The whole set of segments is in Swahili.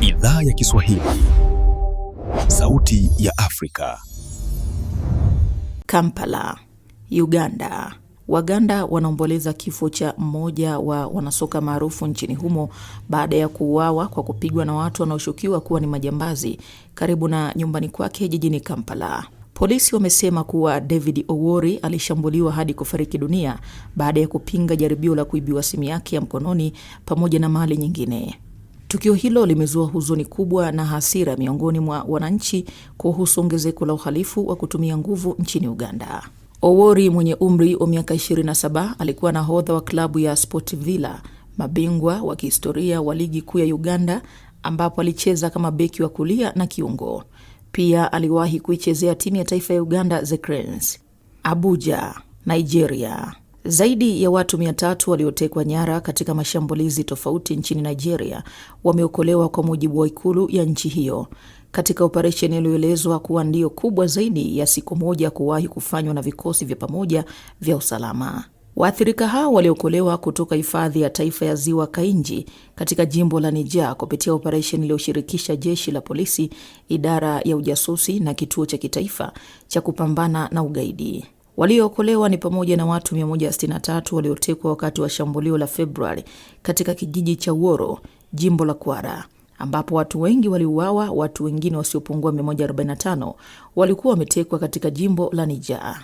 Idhaa ya Kiswahili, Sauti ya Afrika. Kampala, Uganda. Waganda wanaomboleza kifo cha mmoja wa wanasoka maarufu nchini humo baada ya kuuawa kwa kupigwa na watu wanaoshukiwa kuwa ni majambazi karibu na nyumbani kwake jijini Kampala. Polisi wamesema kuwa David Owori alishambuliwa hadi kufariki dunia baada ya kupinga jaribio la kuibiwa simu yake ya mkononi pamoja na mali nyingine. Tukio hilo limezua huzuni kubwa na hasira miongoni mwa wananchi kuhusu ongezeko la uhalifu wa kutumia nguvu nchini Uganda. Owori mwenye umri wa miaka 27 alikuwa nahodha wa klabu ya Sport Villa, mabingwa wa kihistoria wa ligi kuu ya Uganda, ambapo alicheza kama beki wa kulia na kiungo. Pia aliwahi kuichezea timu ya taifa ya Uganda The Cranes. Abuja, Nigeria. Zaidi ya watu 300 waliotekwa nyara katika mashambulizi tofauti nchini Nigeria wameokolewa kwa mujibu wa ikulu ya nchi hiyo, katika operesheni iliyoelezwa kuwa ndio kubwa zaidi ya siku moja kuwahi kufanywa na vikosi vya pamoja vya usalama. Waathirika hao waliokolewa kutoka hifadhi ya taifa ya Ziwa Kainji katika jimbo la Niger kupitia operesheni iliyoshirikisha jeshi la polisi, idara ya ujasusi na kituo cha kitaifa cha kupambana na ugaidi. Waliookolewa ni pamoja na watu 163 waliotekwa wakati wa shambulio la Februari katika kijiji cha Woro, jimbo la Kwara, ambapo watu wengi waliuawa. Watu wengine wasiopungua 145 walikuwa wametekwa katika jimbo la Niger.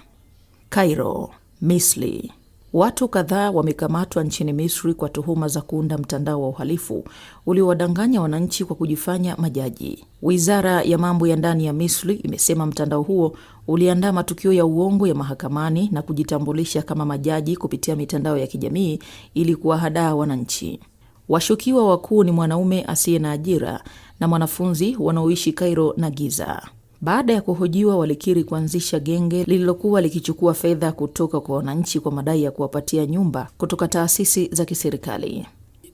Cairo, Misri. Watu kadhaa wamekamatwa nchini Misri kwa tuhuma za kuunda mtandao wa uhalifu uliowadanganya wananchi kwa kujifanya majaji. Wizara ya mambo ya ndani ya Misri imesema mtandao huo uliandaa matukio ya uongo ya mahakamani na kujitambulisha kama majaji kupitia mitandao ya kijamii ili kuwahadaa wananchi. Washukiwa wakuu ni mwanaume asiye na ajira na mwanafunzi wanaoishi Cairo na Giza. Baada ya kuhojiwa, walikiri kuanzisha genge lililokuwa likichukua fedha kutoka kwa wananchi kwa madai ya kuwapatia nyumba kutoka taasisi za kiserikali.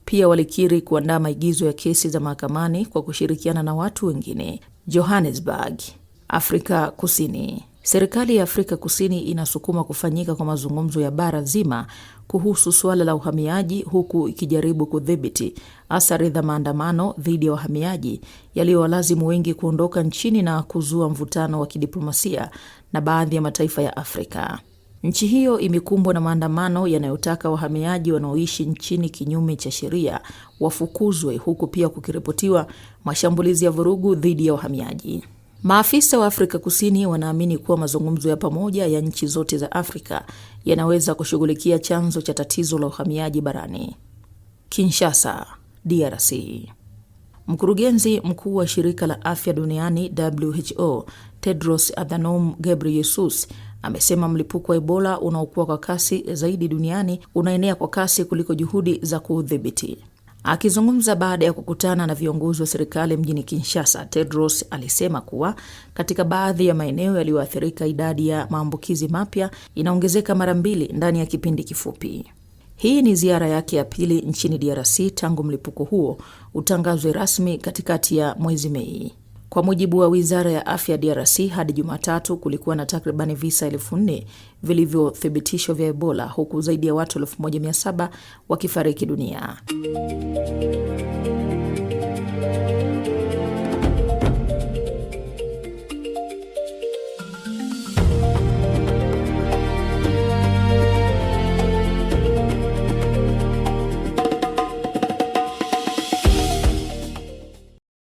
Pia walikiri kuandaa maigizo ya kesi za mahakamani kwa kushirikiana na watu wengine. Johannesburg, Afrika Kusini. Serikali ya Afrika Kusini inasukuma kufanyika kwa mazungumzo ya bara zima kuhusu suala la uhamiaji, huku ikijaribu kudhibiti athari za maandamano dhidi ya wahamiaji yaliyowalazimu wengi kuondoka nchini na kuzua mvutano wa kidiplomasia na baadhi ya mataifa ya Afrika. Nchi hiyo imekumbwa na maandamano yanayotaka wahamiaji wanaoishi nchini kinyume cha sheria wafukuzwe, huku pia kukiripotiwa mashambulizi ya vurugu dhidi ya wahamiaji. Maafisa wa Afrika Kusini wanaamini kuwa mazungumzo ya pamoja ya nchi zote za Afrika yanaweza kushughulikia chanzo cha tatizo la uhamiaji barani. Kinshasa, DRC. Mkurugenzi mkuu wa shirika la afya duniani WHO, Tedros Adhanom Ghebreyesus, amesema mlipuko wa Ebola unaokua kwa kasi zaidi duniani unaenea kwa kasi kuliko juhudi za kuudhibiti. Akizungumza baada ya kukutana na viongozi wa serikali mjini Kinshasa, Tedros alisema kuwa katika baadhi ya maeneo yaliyoathirika idadi ya maambukizi mapya inaongezeka mara 2 ndani ya kipindi kifupi. Hii ni ziara yake ya pili nchini DRC tangu mlipuko huo utangazwe rasmi katikati ya mwezi Mei. Kwa mujibu wa Wizara ya Afya DRC, hadi Jumatatu kulikuwa na takribani visa 4,000 vilivyothibitishwa vya Ebola, huku zaidi ya watu 1,700 wakifariki dunia.